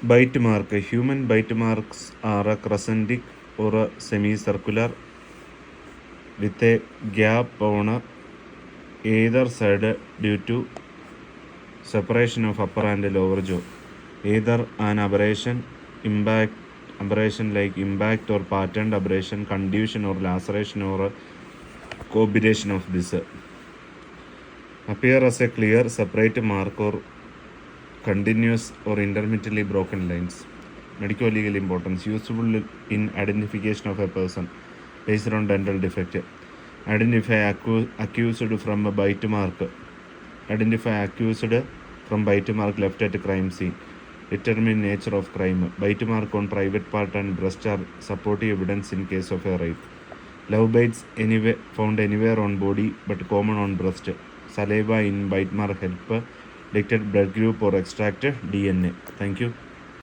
Bite mark. Human bite marks are a crescentic or a semicircular with a gap on either side due to separation of upper and lower jaw. Either an abrasion like impact or patterned abrasion, contusion or laceration or a combination of this. Appear as a clear separate mark or continuous or intermittently broken lines. Medico-legal importance. Useful in identification of a person based on dental defect. Identify accused from a bite mark. Identify accused from bite mark left at crime scene. Determine nature of crime. Bite mark on private part and breast are supportive evidence in case of a rape. Love bites found anywhere on body but common on breast. Saliva in bite mark help detect blood group or extract DNA. Thank you.